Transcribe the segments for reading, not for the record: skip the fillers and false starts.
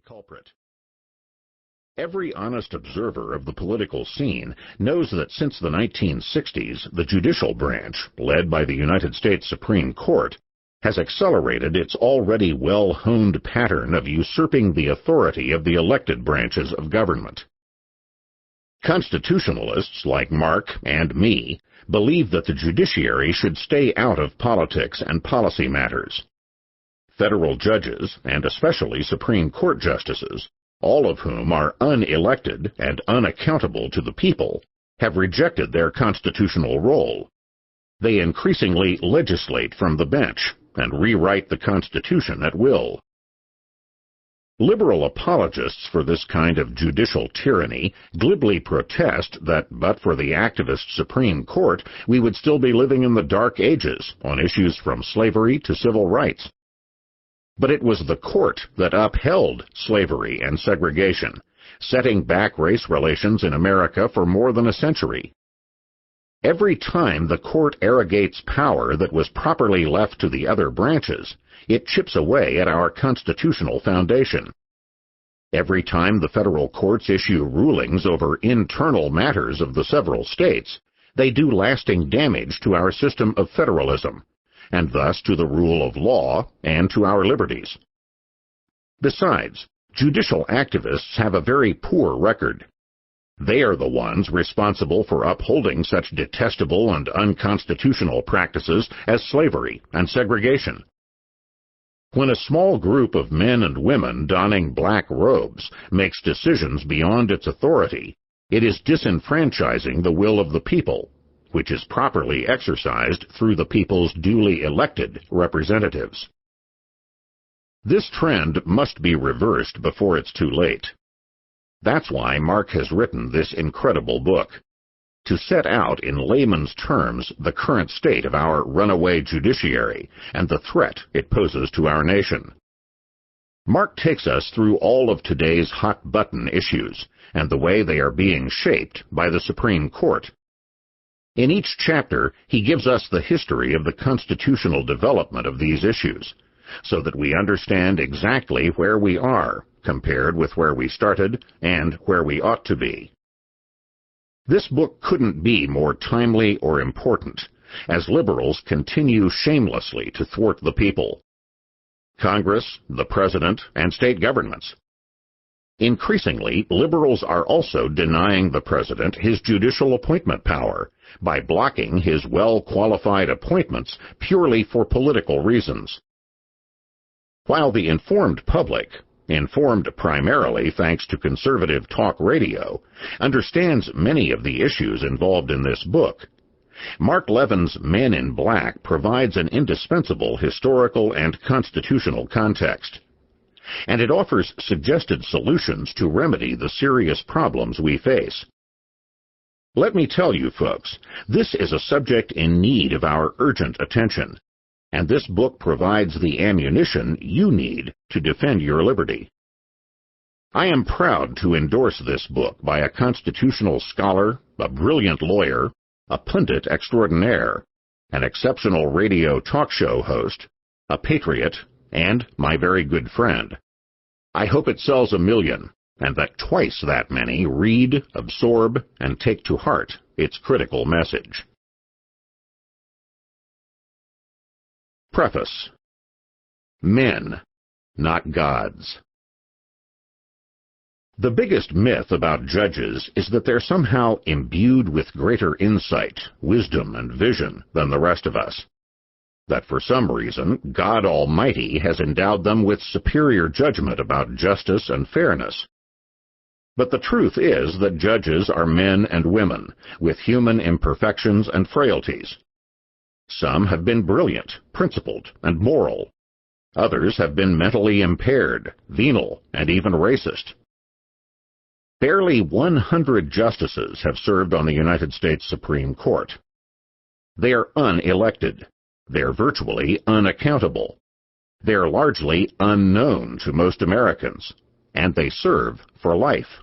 culprit. Every honest observer of the political scene knows that since the 1960s, the judicial branch, led by the United States Supreme Court, has accelerated its already well-honed pattern of usurping the authority of the elected branches of government. Constitutionalists like Mark and me believe that the judiciary should stay out of politics and policy matters. Federal judges, and especially Supreme Court justices, all of whom are unelected and unaccountable to the people, have rejected their constitutional role. They increasingly legislate from the bench and rewrite the Constitution at will. Liberal apologists for this kind of judicial tyranny glibly protest that but for the activist Supreme Court, we would still be living in the Dark Ages on issues from slavery to civil rights. But it was the court that upheld slavery and segregation, setting back race relations in America for more than a century. Every time the court arrogates power that was properly left to the other branches, it chips away at our constitutional foundation. Every time the federal courts issue rulings over internal matters of the several states, they do lasting damage to our system of federalism, and thus to the rule of law and to our liberties. Besides, judicial activists have a very poor record. They are the ones responsible for upholding such detestable and unconstitutional practices as slavery and segregation. When a small group of men and women donning black robes makes decisions beyond its authority, it is disenfranchising the will of the people, which is properly exercised through the people's duly elected representatives. This trend must be reversed before it's too late. That's why Mark has written this incredible book, to set out in layman's terms the current state of our runaway judiciary and the threat it poses to our nation. Mark takes us through all of today's hot-button issues and the way they are being shaped by the Supreme Court. In each chapter, he gives us the history of the constitutional development of these issues, so that we understand exactly where we are compared with where we started and where we ought to be. This book couldn't be more timely or important, as liberals continue shamelessly to thwart the people. Congress, the President, and state governments. Increasingly, liberals are also denying the President his judicial appointment power by blocking his well-qualified appointments purely for political reasons. While the informed public, informed primarily thanks to conservative talk radio, understands many of the issues involved in this book, Mark Levin's Men in Black provides an indispensable historical and constitutional context, and it offers suggested solutions to remedy the serious problems we face. Let me tell you, folks, this is a subject in need of our urgent attention, and this book provides the ammunition you need to defend your liberty. I am proud to endorse this book by a constitutional scholar, a brilliant lawyer, a pundit extraordinaire, an exceptional radio talk show host, a patriot, and my very good friend. I hope it sells 1 million, and that twice that many read, absorb, and take to heart its critical message. Preface. Men, not gods. The biggest myth about judges is that they're somehow imbued with greater insight, wisdom, and vision than the rest of us. That for some reason, God Almighty has endowed them with superior judgment about justice and fairness. But the truth is that judges are men and women, with human imperfections and frailties. Some have been brilliant, principled, and moral. Others have been mentally impaired, venal, and even racist. Barely 100 justices have served on the United States Supreme Court. They are unelected. They are virtually unaccountable. They are largely unknown to most Americans, and they serve for life.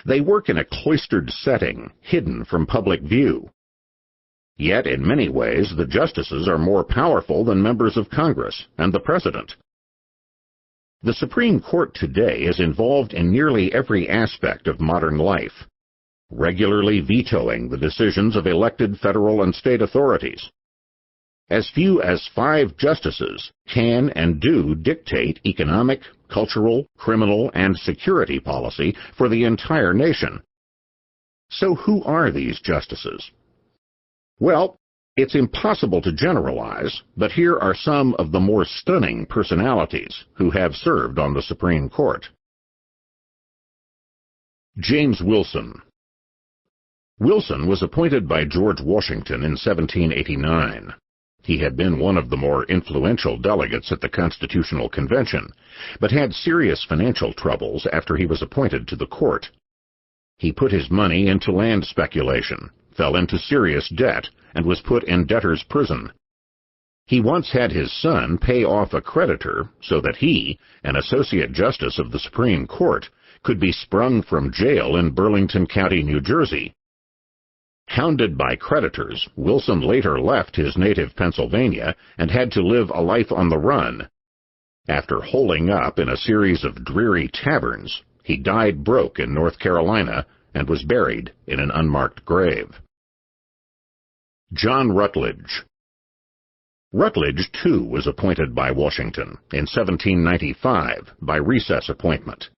They work in a cloistered setting, hidden from public view. Yet, in many ways, the justices are more powerful than members of Congress and the President. The Supreme Court today is involved in nearly every aspect of modern life, regularly vetoing the decisions of elected federal and state authorities. As few as 5 justices can and do dictate economic, cultural, criminal, and security policy for the entire nation. So who are these justices? Well, it's impossible to generalize, but here are some of the more stunning personalities who have served on the Supreme Court. James Wilson. Wilson was appointed by George Washington in 1789. He had been one of the more influential delegates at the Constitutional Convention, but had serious financial troubles after he was appointed to the court. He put his money into land speculation, fell into serious debt, and was put in debtor's prison. He once had his son pay off a creditor so that he, an associate justice of the Supreme Court, could be sprung from jail in Burlington County, New Jersey. Hounded by creditors, Wilson later left his native Pennsylvania and had to live a life on the run. After holing up in a series of dreary taverns, he died broke in North Carolina and was buried in an unmarked grave. John Rutledge. Rutledge, too, was appointed by Washington in 1795 by recess appointment,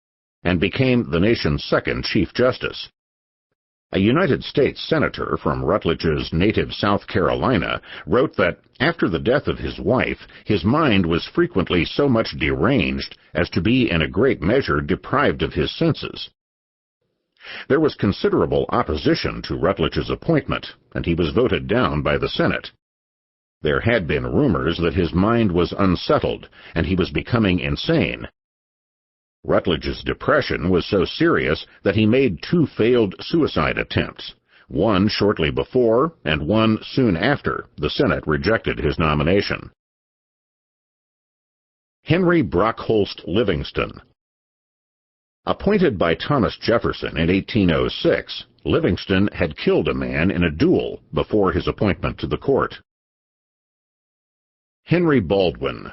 and became the nation's second Chief Justice. A United States senator from Rutledge's native South Carolina wrote that after the death of his wife, his mind was frequently so much deranged as to be in a great measure deprived of his senses. There was considerable opposition to Rutledge's appointment, and he was voted down by the Senate. There had been rumors that his mind was unsettled, and he was becoming insane. Rutledge's depression was so serious that he made 2 failed suicide attempts, one shortly before and one soon after the Senate rejected his nomination. Henry Brockholst Livingston. Appointed by Thomas Jefferson in 1806, Livingston had killed a man in a duel before his appointment to the court. Henry Baldwin.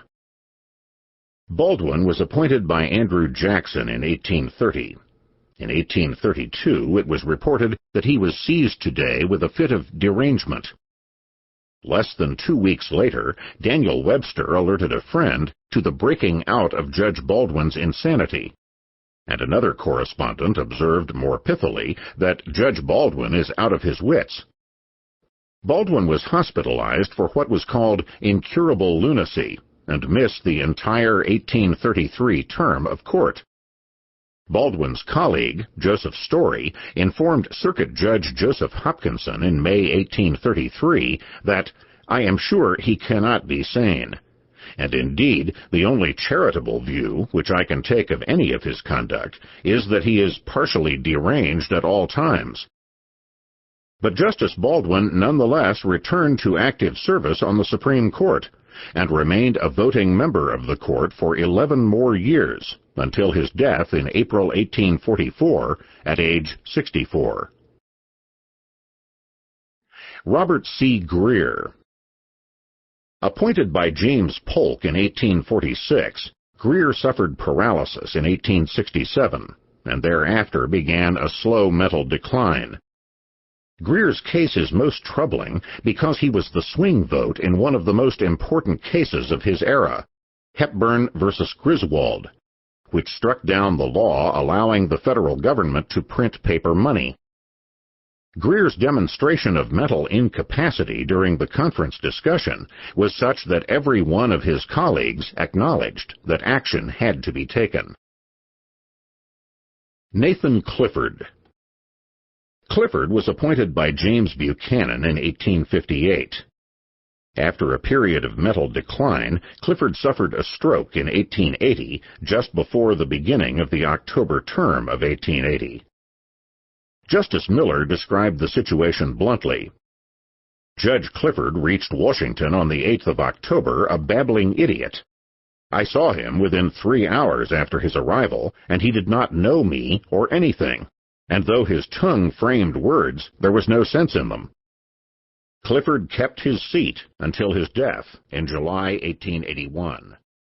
Baldwin was appointed by Andrew Jackson in 1830. In 1832, it was reported that he was seized today with a fit of derangement. Less than 2 weeks later, Daniel Webster alerted a friend to the breaking out of Judge Baldwin's insanity. And another correspondent observed more pithily that Judge Baldwin is out of his wits. Baldwin was hospitalized for what was called incurable lunacy and missed the entire 1833 term of court. Baldwin's colleague, Joseph Story, informed Circuit Judge Joseph Hopkinson in May 1833 that, "I am sure he cannot be sane. And indeed, the only charitable view which I can take of any of his conduct is that he is partially deranged at all times." But Justice Baldwin nonetheless returned to active service on the Supreme Court, and remained a voting member of the court for 11 more years, until his death in April 1844 at age 64. Robert C. Grier. Appointed by James Polk in 1846, Grier suffered paralysis in 1867, and thereafter began a slow mental decline. Grier's case is most troubling because he was the swing vote in one of the most important cases of his era, Hepburn versus Griswold, which struck down the law allowing the federal government to print paper money. Grier's demonstration of mental incapacity during the conference discussion was such that every one of his colleagues acknowledged that action had to be taken. Nathan Clifford. Clifford was appointed by James Buchanan in 1858. After a period of mental decline, Clifford suffered a stroke in 1880, just before the beginning of the October term of 1880. Justice Miller described the situation bluntly. Judge Clifford reached Washington on the 8th of October a babbling idiot. I saw him within 3 hours after his arrival, and he did not know me or anything, and though his tongue framed words, there was no sense in them. Clifford kept his seat until his death in July 1881.